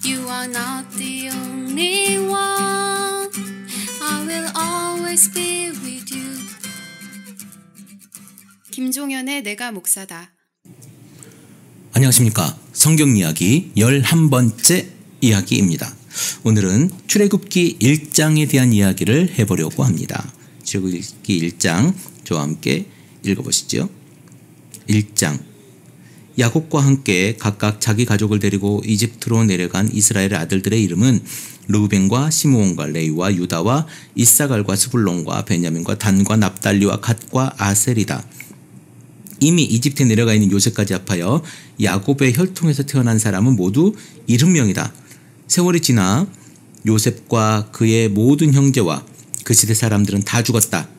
You are not the only one. I will always be with you. 김종현의 내가 목사다. 안녕하십니까. 성경 이야기 11번째 이야기입니다. 오늘은 출애굽기 1장에 대한 이야기를 해보려고 합니다. 출애굽기 1장 저와 함께 읽어보시죠. 1장. 야곱과 함께 각각 자기 가족을 데리고 이집트로 내려간 이스라엘의 아들들의 이름은 르우벤과 시므온과 레위와 유다와 이사갈과 스불론과 베냐민과 단과 납달리와 갓과 아셀이다. 이미 이집트에 내려가 있는 요셉까지 합하여 야곱의 혈통에서 태어난 사람은 모두 70명이다. 세월이 지나 요셉과 그의 모든 형제와 그 시대 사람들은 다 죽었다.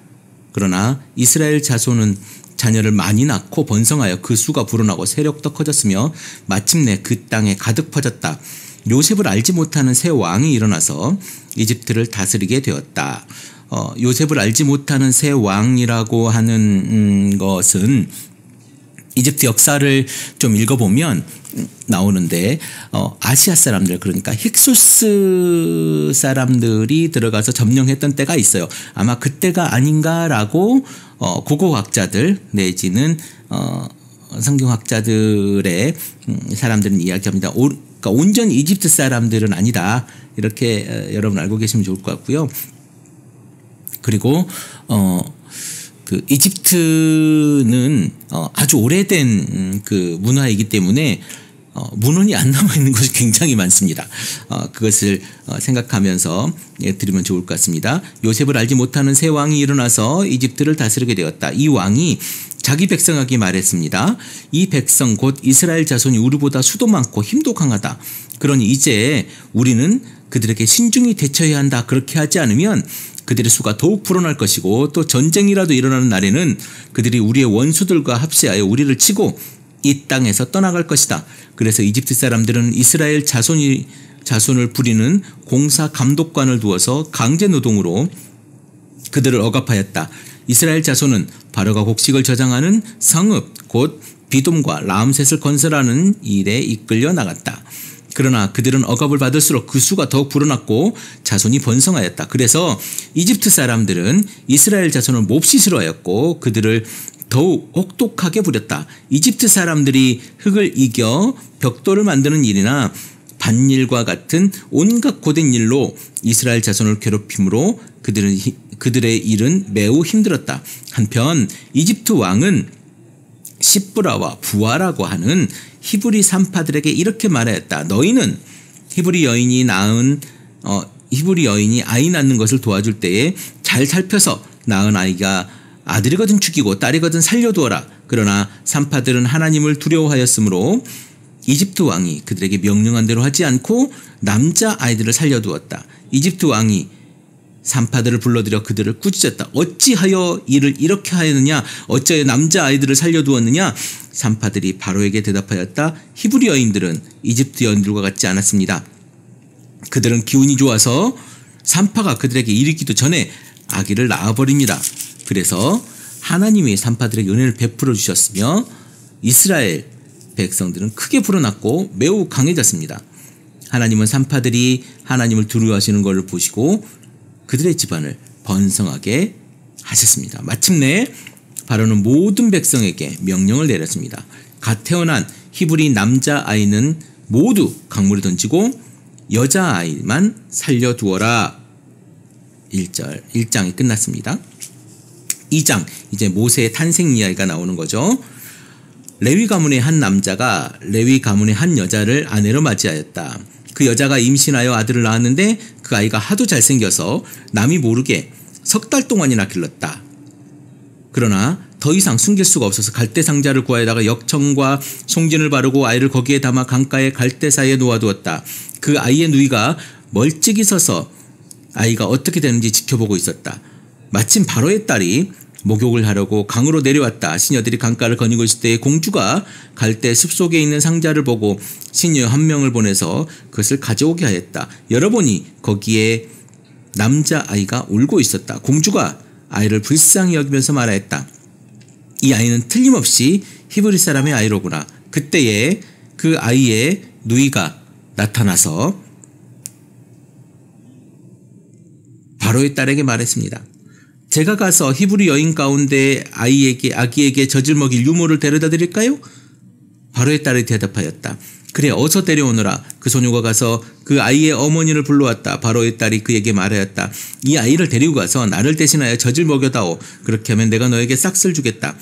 그러나 이스라엘 자손은 자녀를 많이 낳고 번성하여 그 수가 불어나고 세력도 커졌으며 마침내 그 땅에 가득 퍼졌다. 요셉을 알지 못하는 새 왕이 일어나서 이집트를 다스리게 되었다. 요셉을 알지 못하는 새 왕이라고 하는 것은 이집트 역사를 좀 읽어보면 나오는데 아시아 사람들, 그러니까 힉소스 사람들이 들어가서 점령했던 때가 있어요. 아마 그때가 아닌가라고 고고학자들 내지는 성경학자들의 사람들은 이야기합니다. 그러니까 온전히 이집트 사람들은 아니다. 이렇게 여러분 알고 계시면 좋을 것 같고요. 그리고 그 이집트는 아주 오래된 그 문화이기 때문에 문헌이 안 남아 있는 것이 굉장히 많습니다. 그것을 생각하면서 드리면 좋을 것 같습니다. 요셉을 알지 못하는 새 왕이 일어나서 이집트를 다스리게 되었다. 이 왕이 자기 백성에게 말했습니다. 이 백성 곧 이스라엘 자손이 우리보다 수도 많고 힘도 강하다. 그러니 이제 우리는 그들에게 신중히 대처해야 한다. 그렇게 하지 않으면 그들의 수가 더욱 불어날 것이고 또 전쟁이라도 일어나는 날에는 그들이 우리의 원수들과 합세하여 우리를 치고 이 땅에서 떠나갈 것이다. 그래서 이집트 사람들은 이스라엘 자손을 부리는 공사 감독관을 두어서 강제 노동으로 그들을 억압하였다. 이스라엘 자손은 바로가 곡식을 저장하는 성읍 곧 비돔과 라암셋을 건설하는 일에 이끌려 나갔다. 그러나 그들은 억압을 받을수록 그 수가 더욱 불어났고 자손이 번성하였다. 그래서 이집트 사람들은 이스라엘 자손을 몹시 싫어하였고 그들을 더욱 혹독하게 부렸다. 이집트 사람들이 흙을 이겨 벽돌을 만드는 일이나 밭일과 같은 온갖 고된 일로 이스라엘 자손을 괴롭힘으로 그들의 일은 매우 힘들었다. 한편 이집트 왕은 시브라와 부아라고 하는 히브리 산파들에게 이렇게 말하였다. 너희는 히브리 여인이 아이 낳는 것을 도와줄 때에 잘 살펴서 낳은 아이가 아들이거든 죽이고 딸이거든 살려두어라. 그러나 산파들은 하나님을 두려워하였으므로 이집트 왕이 그들에게 명령한 대로 하지 않고 남자 아이들을 살려두었다. 이집트 왕이 산파들을 불러들여 그들을 꾸짖었다. 어찌하여 일을 이렇게 하였느냐? 어찌하여 남자 아이들을 살려두었느냐? 산파들이 바로에게 대답하였다. 히브리 여인들은 이집트 여인들과 같지 않았습니다. 그들은 기운이 좋아서 산파가 그들에게 이르기도 전에 아기를 낳아버립니다. 그래서 하나님이 산파들에게 은혜를 베풀어 주셨으며 이스라엘 백성들은 크게 불어났고 매우 강해졌습니다. 하나님은 산파들이 하나님을 두려워하시는 것을 보시고 그들의 집안을 번성하게 하셨습니다. 마침내 바로는 모든 백성에게 명령을 내렸습니다. 갓 태어난 히브리 남자아이는 모두 강물에 던지고 여자아이만 살려두어라. 1장이 끝났습니다. 2장, 이제 모세의 탄생 이야기가 나오는 거죠. 레위 가문의 한 남자가 레위 가문의 한 여자를 아내로 맞이하였다. 그 여자가 임신하여 아들을 낳았는데 그 아이가 하도 잘생겨서 남이 모르게 석 달 동안이나 길렀다. 그러나 더 이상 숨길 수가 없어서 갈대 상자를 구하여다가 역청과 송진을 바르고 아이를 거기에 담아 강가의 갈대 사이에 놓아두었다. 그 아이의 누이가 멀찍이 서서 아이가 어떻게 되는지 지켜보고 있었다. 마침 바로의 딸이 목욕을 하려고 강으로 내려왔다. 시녀들이 강가를 거니고 있을 때 공주가 갈대 숲속에 있는 상자를 보고 시녀 한 명을 보내서 그것을 가져오게 하였다. 열어보니 거기에 남자아이가 울고 있었다. 공주가 아이를 불쌍히 여기면서 말하였다. 이 아이는 틀림없이 히브리 사람의 아이로구나. 그때에 그 아이의 누이가 나타나서 바로의 딸에게 말했습니다. 제가 가서 히브리 여인 가운데 아기에게 젖을 먹일 유모를 데려다 드릴까요? 바로의 딸이 대답하였다. 그래, 어서 데려오너라. 그 소녀가 가서 그 아이의 어머니를 불러왔다. 바로의 딸이 그에게 말하였다. 이 아이를 데리고 가서 나를 대신하여 젖을 먹여다오. 그렇게 하면 내가 너에게 싹쓸 주겠다.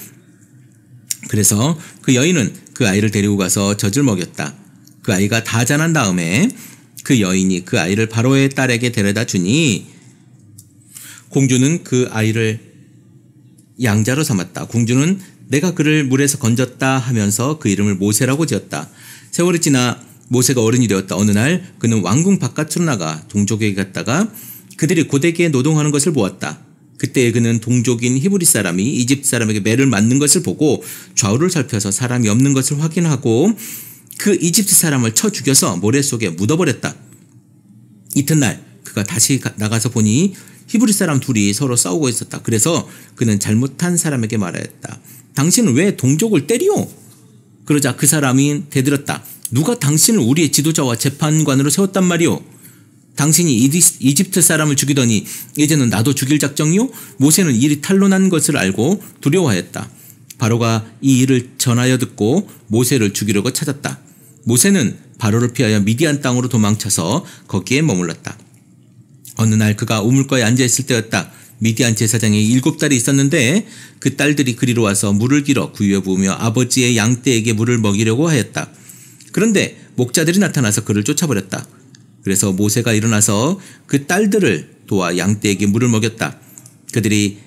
그래서 그 여인은 그 아이를 데리고 가서 젖을 먹였다. 그 아이가 다 자란 다음에 그 여인이 그 아이를 바로의 딸에게 데려다 주니 공주는 그 아이를 양자로 삼았다. 공주는 내가 그를 물에서 건졌다 하면서 그 이름을 모세라고 지었다. 세월이 지나 모세가 어른이 되었다. 어느 날 그는 왕궁 바깥으로 나가 동족에게 갔다가 그들이 고되게 노동하는 것을 보았다. 그때 그는 동족인 히브리 사람이 이집트 사람에게 매를 맞는 것을 보고 좌우를 살펴서 사람이 없는 것을 확인하고 그 이집트 사람을 쳐 죽여서 모래 속에 묻어버렸다. 이튿날 그가 다시 나가서 보니 히브리 사람 둘이 서로 싸우고 있었다. 그래서 그는 잘못한 사람에게 말하였다. 당신은 왜 동족을 때리오? 그러자 그 사람이 대들었다. 누가 당신을 우리의 지도자와 재판관으로 세웠단 말이오? 당신이 이집트 사람을 죽이더니 이제는 나도 죽일 작정이오? 모세는 일이 탄로난 것을 알고 두려워하였다. 바로가 이 일을 전하여 듣고 모세를 죽이려고 찾았다. 모세는 바로를 피하여 미디안 땅으로 도망쳐서 거기에 머물렀다. 어느 날 그가 우물가에 앉아있을 때였다. 미디안 제사장이 7딸이 있었는데 그 딸들이 그리로 와서 물을 길어 구유에 부으며 아버지의 양떼에게 물을 먹이려고 하였다. 그런데 목자들이 나타나서 그를 쫓아버렸다. 그래서 모세가 일어나서 그 딸들을 도와 양떼에게 물을 먹였다. 그들이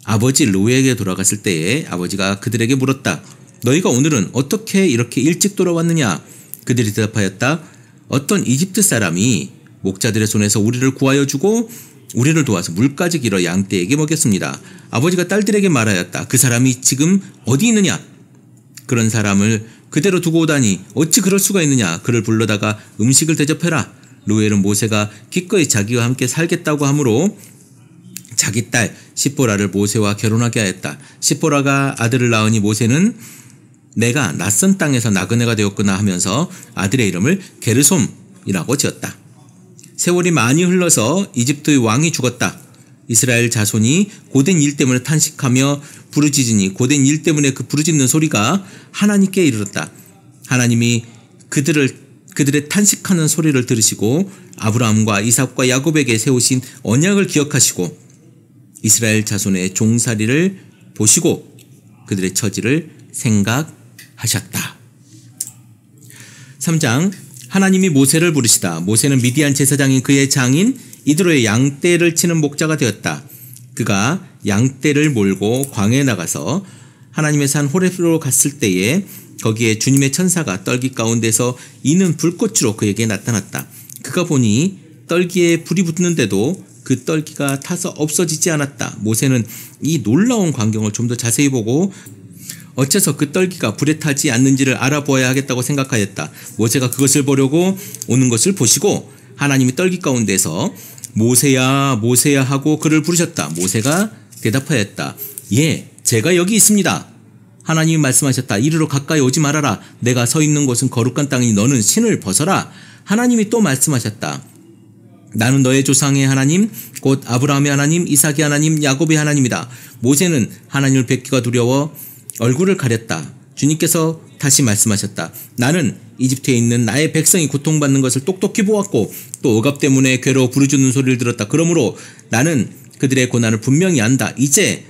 아버지 르우에게 돌아갔을 때에 아버지가 그들에게 물었다. 너희가 오늘은 어떻게 이렇게 일찍 돌아왔느냐? 그들이 대답하였다. 어떤 이집트 사람이 목자들의 손에서 우리를 구하여 주고 우리를 도와서 물까지 길어 양떼에게 먹였습니다. 아버지가 딸들에게 말하였다. 그 사람이 지금 어디 있느냐? 그런 사람을 그대로 두고 오다니 어찌 그럴 수가 있느냐? 그를 불러다가 음식을 대접해라. 르우엘은 모세가 기꺼이 자기와 함께 살겠다고 하므로 자기 딸 시포라를 모세와 결혼하게 하였다. 시포라가 아들을 낳으니 모세는 내가 낯선 땅에서 나그네가 되었구나 하면서 아들의 이름을 게르솜이라고 지었다. 세월이 많이 흘러서 이집트의 왕이 죽었다. 이스라엘 자손이 고된 일 때문에 탄식하며 부르짖으니 고된 일 때문에 그 부르짖는 소리가 하나님께 이르렀다. 하나님이 그들의 탄식하는 소리를 들으시고 아브라함과 이삭과 야곱에게 세우신 언약을 기억하시고 이스라엘 자손의 종살이를 보시고 그들의 처지를 생각하셨다. 3장 하나님이 모세를 부르시다. 모세는 미디안 제사장인 그의 장인 이드로의 양떼를 치는 목자가 되었다. 그가 양떼를 몰고 광야에 나가서 하나님의 산 호렙으로 갔을 때에 거기에 주님의 천사가 떨기 가운데서 이는 불꽃으로 그에게 나타났다. 그가 보니 떨기에 불이 붙는데도 그 떨기가 타서 없어지지 않았다. 모세는 이 놀라운 광경을 좀 더 자세히 보고 어째서 그 떨기가 불에 타지 않는지를 알아보아야 하겠다고 생각하였다. 모세가 그것을 보려고 오는 것을 보시고 하나님이 떨기 가운데서 모세야 모세야 하고 그를 부르셨다. 모세가 대답하였다. 예, 제가 여기 있습니다. 하나님이 말씀하셨다. 이리로 가까이 오지 말아라. 내가 서 있는 곳은 거룩한 땅이니 너는 신을 벗어라. 하나님이 또 말씀하셨다. 나는 너의 조상의 하나님 곧 아브라함의 하나님 이삭의 하나님 야곱의 하나님이다. 모세는 하나님을 뵙기가 두려워 얼굴을 가렸다. 주님께서 다시 말씀하셨다. 나는 이집트에 있는 나의 백성이 고통받는 것을 똑똑히 보았고 또 억압 때문에 괴로워 부르짖는 소리를 들었다. 그러므로 나는 그들의 고난을 분명히 안다. 이제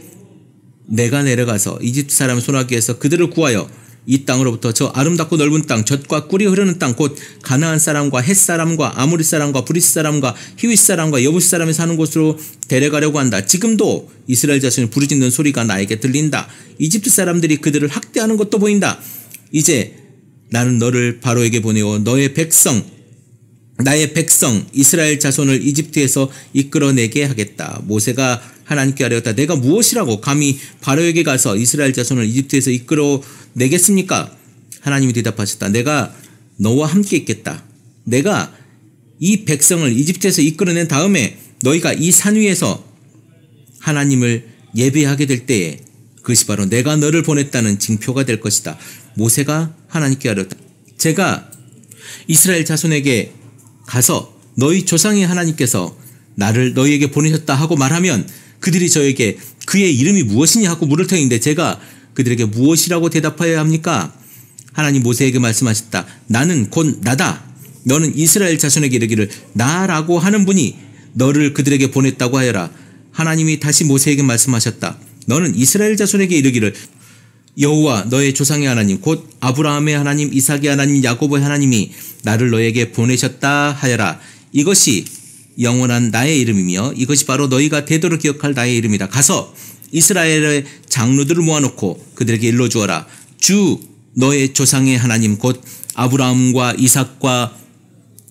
내가 내려가서 이집트 사람 손아귀에서 그들을 구하여 이 땅으로부터 저 아름답고 넓은 땅 젖과 꿀이 흐르는 땅 곧 가나안 사람과 헷 사람과 아모리 사람과 브리스 사람과 히윗 사람과 여부스 사람이 사는 곳으로 데려가려고 한다. 지금도 이스라엘 자손이 부르짖는 소리가 나에게 들린다. 이집트 사람들이 그들을 학대하는 것도 보인다. 이제 나는 너를 바로에게 보내어 나의 백성 이스라엘 자손을 이집트에서 이끌어내게 하겠다. 모세가 하나님께 아뢰었다. 내가 무엇이라고 감히 바로에게 가서 이스라엘 자손을 이집트에서 이끌어내겠습니까? 하나님이 대답하셨다. 내가 너와 함께 있겠다. 내가 이 백성을 이집트에서 이끌어낸 다음에 너희가 이 산 위에서 하나님을 예배하게 될 때에 그것이 바로 내가 너를 보냈다는 징표가 될 것이다. 모세가 하나님께 아뢰었다. 제가 이스라엘 자손에게 가서 너희 조상의 하나님께서 나를 너희에게 보내셨다 하고 말하면 그들이 저에게 그의 이름이 무엇이냐 하고 물을 터인데 제가 그들에게 무엇이라고 대답하여야 합니까? 하나님 모세에게 말씀하셨다. 나는 곧 나다. 너는 이스라엘 자손에게 이르기를 나라고 하는 분이 너를 그들에게 보냈다고 하여라. 하나님이 다시 모세에게 말씀하셨다. 너는 이스라엘 자손에게 이르기를 여호와 너의 조상의 하나님 곧 아브라함의 하나님 이삭의 하나님 야곱의 하나님이 나를 너에게 보내셨다 하여라. 이것이 영원한 나의 이름이며 이것이 바로 너희가 대도로 기억할 나의 이름이다. 가서 이스라엘의 장로들을 모아놓고 그들에게 일러주어라. 주 너의 조상의 하나님 곧 아브라함과 이삭과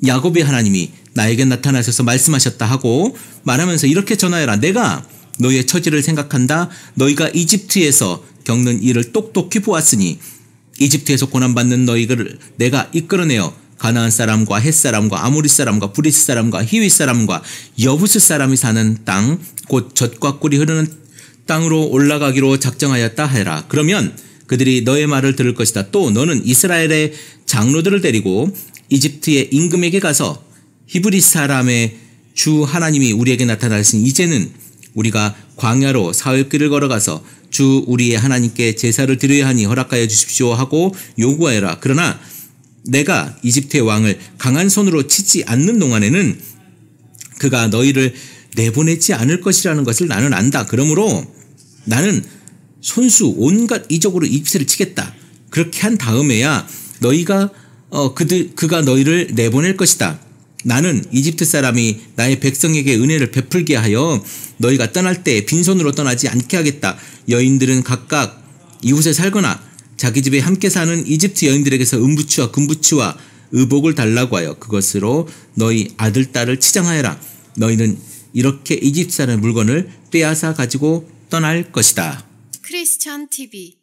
야곱의 하나님이 나에게 나타나셔서 말씀하셨다 하고 말하면서 이렇게 전하여라. 내가 너희의 처지를 생각한다. 너희가 이집트에서 겪는 일을 똑똑히 보았으니 이집트에서 고난받는 너희를 내가 이끌어내어 가나안 사람과 헷 사람과 아모리 사람과 브리스 사람과 히윗 사람과 여부스 사람이 사는 땅 곧 젖과 꿀이 흐르는 땅으로 올라가기로 작정하였다 하여라. 그러면 그들이 너의 말을 들을 것이다. 또 너는 이스라엘의 장로들을 데리고 이집트의 임금에게 가서 히브리 사람의 주 하나님이 우리에게 나타나시니 이제는 우리가 광야로 사흘길을 걸어가서 주 우리의 하나님께 제사를 드려야 하니 허락하여 주십시오 하고 요구하여라. 그러나 내가 이집트의 왕을 강한 손으로 치지 않는 동안에는 그가 너희를 내보내지 않을 것이라는 것을 나는 안다. 그러므로 나는 손수 온갖 이적으로 이집트를 치겠다. 그렇게 한 다음에야 너희가 그가 너희를 내보낼 것이다. 나는 이집트 사람이 나의 백성에게 은혜를 베풀게 하여 너희가 떠날 때 빈손으로 떠나지 않게 하겠다. 여인들은 각각 이웃에 살거나 자기 집에 함께 사는 이집트 여인들에게서 은부치와 금부치와 의복을 달라고 하여 그것으로 너희 아들 딸을 치장하여라. 너희는 이렇게 이집트 사람의 물건을 빼앗아 가지고 떠날 것이다. 크리스찬 TV